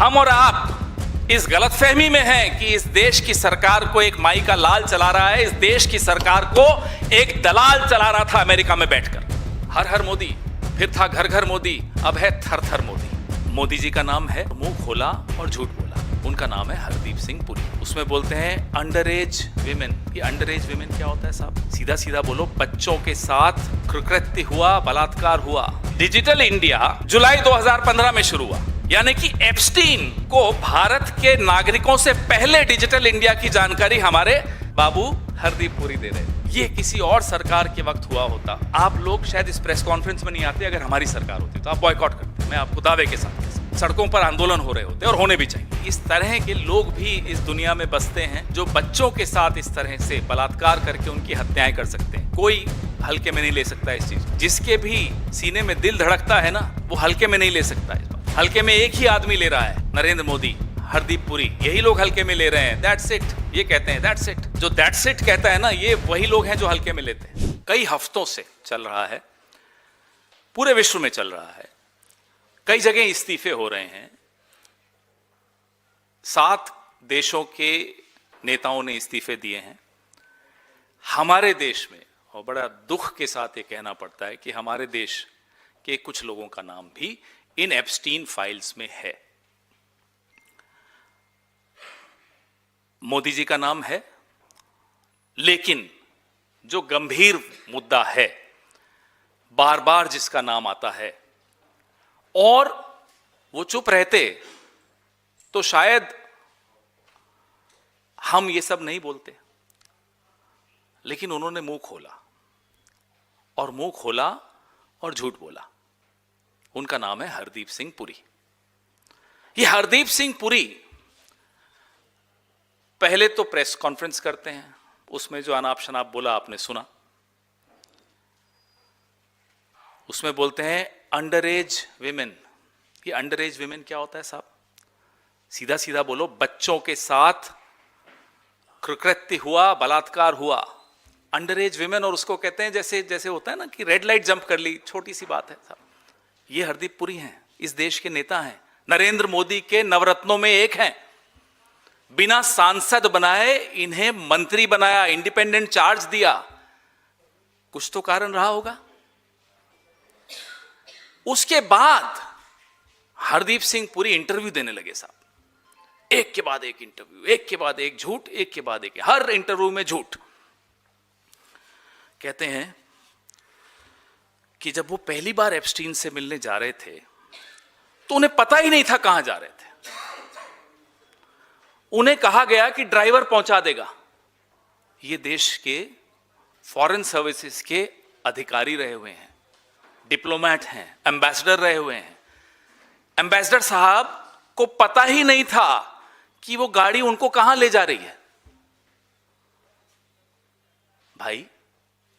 हम और आप इस गलतफहमी में हैं कि इस देश की सरकार को एक माई का लाल चला रहा है, इस देश की सरकार को एक दलाल चला रहा था अमेरिका में बैठकर। हर हर मोदी, फिर था घर घर मोदी, अब है थर थर मोदी। मोदी जी का नाम है मुंह खोला और झूठ बोला। उनका नाम है हरदीप सिंह पुरी। उसमें बोलते हैं अंडर एज विमेन। ये अंडर एज विमेन क्या होता है साहब? सीधा सीधा बोलो, बच्चों के साथ कृकृत्य हुआ, बलात्कार हुआ। डिजिटल इंडिया जुलाई 2015 में शुरू हुआ, यानी कि एप्स्टीन को भारत के नागरिकों से पहले डिजिटल इंडिया की जानकारी हमारे बाबू हरदीप पुरी दे रहे। ये किसी और सरकार के वक्त हुआ होता, आप लोग शायद इस प्रेस कॉन्फ्रेंस में नहीं आते। अगर हमारी सरकार होती तो आप बॉयकॉट करते। मैं आपको दावे के साथ सड़कों पर आंदोलन हो रहे होते और होने भी चाहिए। इस तरह के लोग भी इस दुनिया में बसते हैं जो बच्चों के साथ इस तरह से बलात्कार करके उनकी हत्याएं कर सकते हैं। कोई हल्के में नहीं ले सकता इस चीज। जिसके भी सीने में दिल धड़कता है ना, वो हल्के में नहीं ले सकता है। हल्के में एक ही आदमी ले रहा है, नरेंद्र मोदी, हरदीप पुरी। यही लोग हल्के में ले रहे हैं। दैट्स इट, ये कहते हैं दैट्स इट। जो दैट्स इट कहता है ना, ये वही लोग हैं जो हल्के में लेते हैं। कई हफ्तों से चल रहा है, पूरे विश्व में चल रहा है, कई जगह इस्तीफे हो रहे हैं। 7 देशों के नेताओं ने इस्तीफे दिए हैं। हमारे देश में, और बड़ा दुख के साथ ये कहना पड़ता है कि हमारे देश के कुछ लोगों का नाम भी इन एप्स्टीन फाइल्स में है। मोदी जी का नाम है, लेकिन जो गंभीर मुद्दा है, बार बार जिसका नाम आता है, और वो चुप रहते तो शायद हम ये सब नहीं बोलते। लेकिन उन्होंने मुंह खोला और झूठ बोला। उनका नाम है हरदीप सिंह पुरी। ये हरदीप सिंह पुरी पहले तो प्रेस कॉन्फ्रेंस करते हैं, उसमें जो अनाप शनाप बोला आपने सुना। उसमें बोलते हैं अंडर एज विमेन। ये अंडर एज विमेन क्या होता है साहब? सीधा सीधा बोलो, बच्चों के साथ कृकृत्य हुआ, बलात्कार हुआ। अंडर एज विमेन, और उसको कहते हैं जैसे जैसे होता है ना कि रेड लाइट जंप कर ली, छोटी सी बात है साहब। ये हरदीप पुरी हैं, इस देश के नेता हैं, नरेंद्र मोदी के नवरत्नों में एक हैं। बिना सांसद बनाए इन्हें मंत्री बनाया, इंडिपेंडेंट चार्ज दिया। कुछ तो कारण रहा होगा। उसके बाद हरदीप सिंह पुरी इंटरव्यू देने लगे साहब। एक के बाद एक इंटरव्यू, एक के बाद एक झूठ, एक के बाद एक, हर इंटरव्यू में झूठ। कहते हैं कि जब वो पहली बार एप्स्टीन से मिलने जा रहे थे तो उन्हें पता ही नहीं था कहां जा रहे थे। उन्हें कहा गया कि ड्राइवर पहुंचा देगा। ये देश के फॉरेन सर्विसेज के अधिकारी रहे हुए हैं, डिप्लोमेट हैं, एम्बेसडर रहे हुए हैं। एम्बेसडर साहब को पता ही नहीं था कि वो गाड़ी उनको कहां ले जा रही है। भाई,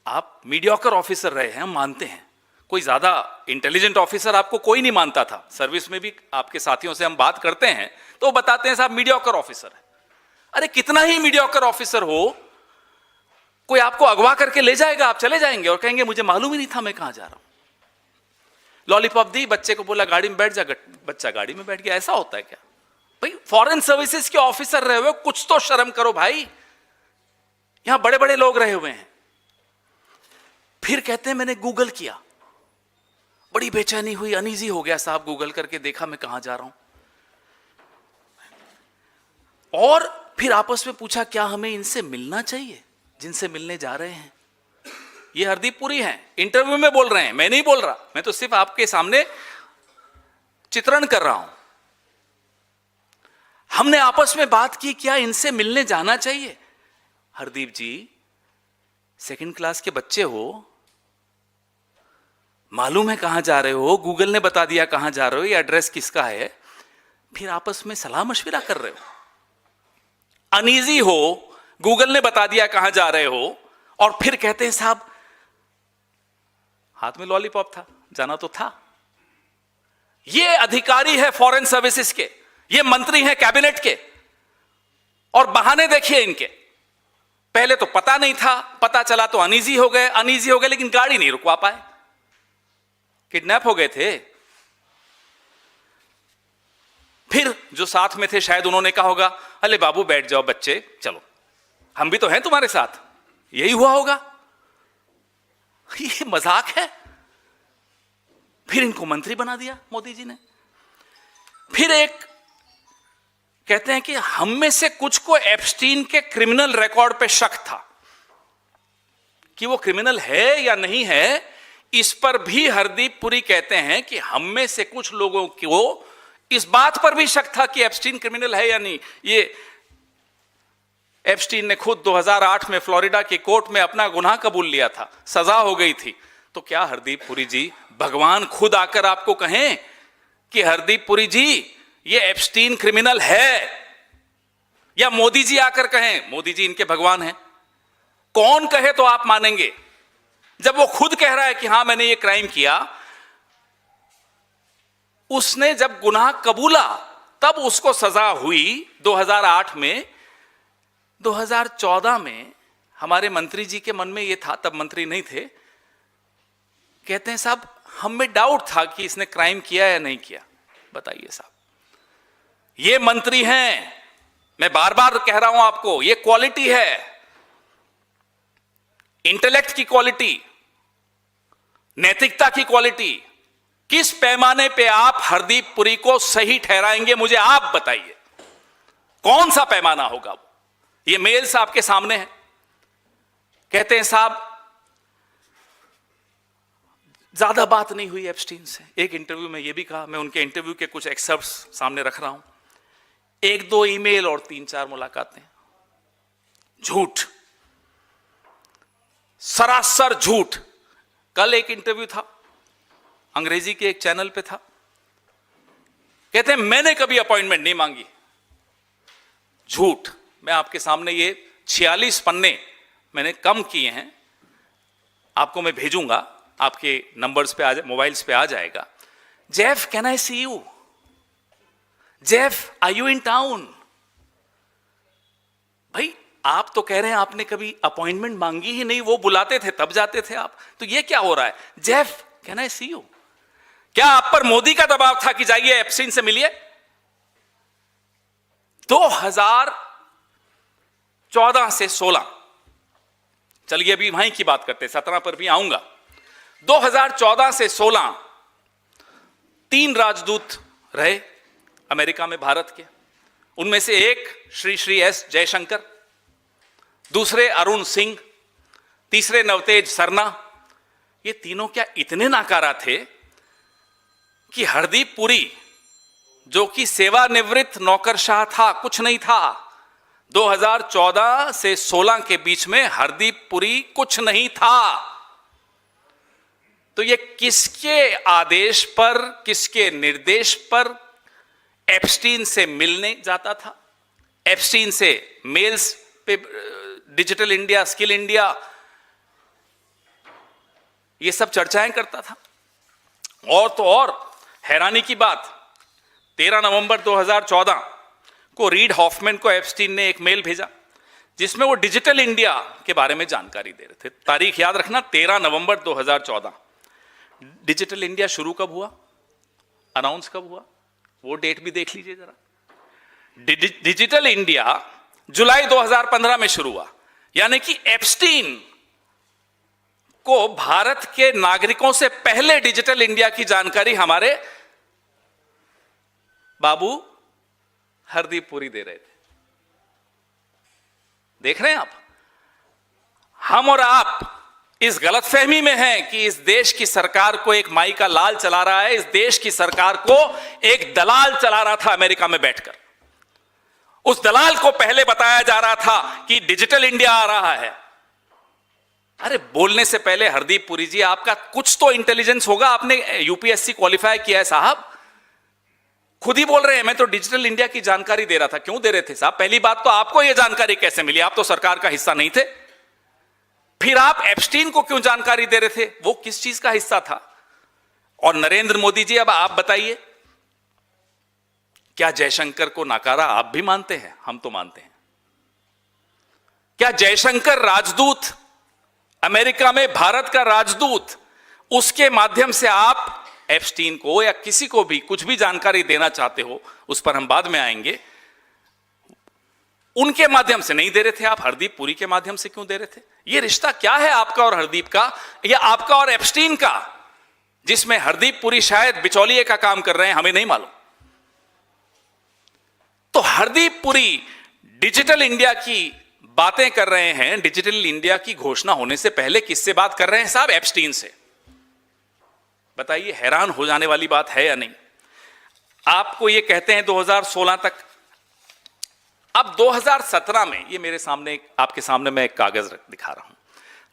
आप मीडियोकर ऑफिसर रहे हैं, हम मानते हैं। कोई ज्यादा इंटेलिजेंट ऑफिसर आपको कोई नहीं मानता था। सर्विस में भी आपके साथियों से हम बात करते हैं तो बताते हैं साहब मीडियोकर ऑफिसर है। अरे कितना ही मीडियोकर ऑफिसर हो, कोई आपको अगवा करके ले जाएगा, आप चले जाएंगे और कहेंगे मुझे मालूम ही नहीं था मैं कहां जा रहा हूं। लॉलीपॉप दी, बच्चे को बोला गाड़ी में बैठ जा, बच्चा गाड़ी में बैठ गया। ऐसा होता है क्या भाई? फॉरेन सर्विसेज के ऑफिसर रहे हुए, कुछ तो शर्म करो भाई। यहां बड़े बड़े लोग रहे हुए हैं। फिर कहते हैं मैंने गूगल किया, बड़ी बेचैनी हुई, अनईजी हो गया साहब। गूगल करके देखा मैं कहां जा रहा हूं, और फिर आपस में पूछा क्या हमें इनसे मिलना चाहिए जिनसे मिलने जा रहे हैं। ये हरदीप पुरी हैं, इंटरव्यू में बोल रहे हैं, मैं नहीं बोल रहा। मैं तो सिर्फ आपके सामने चित्रण कर रहा हूं। हमने आपस में बात की क्या इनसे मिलने जाना चाहिए। हरदीप जी, सेकंड क्लास के बच्चे हो, मालूम है कहां जा रहे हो, गूगल ने बता दिया कहां जा रहे हो, ये एड्रेस किसका है, फिर आपस में सलाह मशविरा कर रहे हो। अनईजी हो, गूगल ने बता दिया कहां जा रहे हो, और फिर कहते हैं साहब हाथ में लॉलीपॉप था, जाना तो था। ये अधिकारी है फॉरेन सर्विसेज के, ये मंत्री हैं कैबिनेट के, और बहाने देखिए इनके। पहले तो पता नहीं था, पता चला तो अनईजी हो गए, लेकिन गाड़ी नहीं रुकवा पाए, किडनैप हो गए थे। फिर जो साथ में थे शायद उन्होंने कहा होगा, अरे बाबू बैठ जाओ बच्चे, चलो हम भी तो हैं तुम्हारे साथ। यही हुआ होगा। ये मजाक है। फिर इनको मंत्री बना दिया मोदी जी ने। फिर एक कहते हैं कि हम में से कुछ को एप्स्टीन के क्रिमिनल रिकॉर्ड पे शक था कि वो क्रिमिनल है या नहीं है। इस पर भी हरदीप पुरी कहते हैं कि हम में से कुछ लोगों को इस बात पर भी शक था कि एप्स्टीन क्रिमिनल है या नहीं। ये एप्स्टीन ने खुद 2008 में फ्लोरिडा की कोर्ट में अपना गुनाह कबूल लिया था, सजा हो गई थी। तो क्या हरदीप पुरी जी, भगवान खुद आकर आपको कहें कि हरदीप पुरी जी ये एप्स्टीन क्रिमिनल है, या मोदी जी आकर कहें? मोदी जी इनके भगवान हैं। कौन कहे तो आप मानेंगे? जब वो खुद कह रहा है कि हां मैंने ये क्राइम किया, उसने जब गुनाह कबूला तब उसको सजा हुई 2008 में। 2014 में हमारे मंत्री जी के मन में ये था, तब मंत्री नहीं थे, कहते हैं साहब हम में डाउट था कि इसने क्राइम किया या नहीं किया। बताइए साहब, ये मंत्री हैं, मैं बार बार कह रहा हूं आपको, ये क्वालिटी है, इंटेलेक्ट की क्वालिटी, नैतिकता की क्वालिटी। किस पैमाने पे आप हरदीप पुरी को सही ठहराएंगे, मुझे आप बताइए। कौन सा पैमाना होगा वो? ये मेल्स आपके सामने है। कहते हैं साहब ज्यादा बात नहीं हुई एप्स्टीन से। एक इंटरव्यू में ये भी कहा, मैं उनके इंटरव्यू के कुछ एक्सर्प्ट्स सामने रख रहा हूं, 1-2 ईमेल और 3-4 मुलाकातें। झूठ, सरासर झूठ। कल एक इंटरव्यू था, अंग्रेजी के एक चैनल पे था, कहते हैं मैंने कभी अपॉइंटमेंट नहीं मांगी। झूठ। मैं आपके सामने ये 46 पन्ने मैंने कम किए हैं, आपको मैं भेजूंगा, आपके नंबर्स पे आ जाए, मोबाइल्स पे आ जाएगा। Jeff, can I see you? Jeff, are you in town? भाई आप तो कह रहे हैं आपने कभी अपॉइंटमेंट मांगी ही नहीं, वो बुलाते थे तब जाते थे आप। तो ये क्या हो रहा है? Jeff, can I see you? क्या आप पर मोदी का दबाव था कि जाइए एप्स्टीन से मिलिए? 2014 से 16, चलिए अभी वहीं की बात करते हैं, 17 पर भी आऊंगा। 2014 से 16 3 राजदूत रहे अमेरिका में भारत के। उनमें से एक श्री एस जयशंकर, दूसरे अरुण सिंह, तीसरे नवतेज सरना। ये तीनों क्या इतने नाकारा थे कि हरदीप पुरी, जो कि सेवानिवृत्त नौकरशाह था, कुछ नहीं था, 2014 से 16 के बीच में हरदीप पुरी कुछ नहीं था। तो ये किसके आदेश पर, किसके निर्देश पर एप्स्टीन से मिलने जाता था? एप्स्टीन से मेल्स पे, डिजिटल इंडिया, स्किल इंडिया, ये सब चर्चाएं करता था। और तो और हैरानी की बात, 13 नवंबर 2014 को रीड हॉफमैन को एप्स्टीन ने एक मेल भेजा जिसमें वो डिजिटल इंडिया के बारे में जानकारी दे रहे थे। तारीख याद रखना, 13 नवंबर 2014। डिजिटल इंडिया शुरू कब हुआ, अनाउंस कब हुआ, वो डेट भी देख लीजिए जरा। डिजिटल इंडिया जुलाई 2015 में शुरू हुआ, यानी कि एप्स्टीन को भारत के नागरिकों से पहले डिजिटल इंडिया की जानकारी हमारे बाबू हरदीप पुरी दे रहे थे। देख रहे हैं आप? हम और आप इस गलतफहमी में हैं कि इस देश की सरकार को एक माई का लाल चला रहा है। इस देश की सरकार को एक दलाल चला रहा था अमेरिका में बैठकर। उस दलाल को पहले बताया जा रहा था कि डिजिटल इंडिया आ रहा है। अरे बोलने से पहले हरदीप पुरी जी, आपका कुछ तो इंटेलिजेंस होगा, आपने यूपीएससी क्वालिफाई किया है साहब। खुद ही बोल रहे हैं मैं तो डिजिटल इंडिया की जानकारी दे रहा था। क्यों दे रहे थे साहब? पहली बात तो आपको यह जानकारी कैसे मिली? आप तो सरकार का हिस्सा नहीं थे। फिर आप एप्स्टीन को क्यों जानकारी दे रहे थे? वो किस चीज का हिस्सा था? और नरेंद्र मोदी जी, अब आप बताइए, क्या जयशंकर को नकारा आप भी मानते हैं? हम तो मानते हैं। क्या जयशंकर राजदूत, अमेरिका में भारत का राजदूत, उसके माध्यम से आप एप्स्टीन को या किसी को भी कुछ भी जानकारी देना चाहते हो, उस पर हम बाद में आएंगे, उनके माध्यम से नहीं दे रहे थे आप, हरदीप पुरी के माध्यम से क्यों दे रहे थे? ये रिश्ता क्या है आपका और हरदीप का, या आपका और एप्स्टीन का, जिसमें हरदीप पुरी शायद बिचौलिए का काम कर रहे हैं, हमें नहीं मालूम। तो हरदीप पुरी डिजिटल इंडिया की बातें कर रहे हैं, डिजिटल इंडिया की घोषणा होने से पहले किससे बात कर रहे हैं साहब? एप्स्टीन से। बताइए, हैरान हो जाने वाली बात है या नहीं? आपको ये कहते हैं 2016 तक, अब 2017 में, ये मेरे सामने, आपके सामने मैं एक कागज दिखा रहा हूं।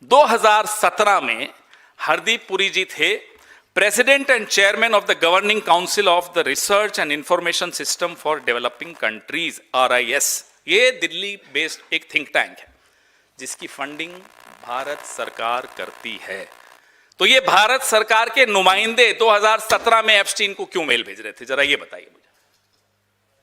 2017 में हरदीप पुरी जी थे president and chairman of the governing council of the research and information system for developing countries, RIS। ये दिल्ली बेस्ड एक थिंक टैंक है जिसकी फंडिंग भारत सरकार करती है। तो ये भारत सरकार के नुमाइंदे 2017 में एप्स्टीन को क्यों मेल भेज रहे थे, जरा ये बताइए।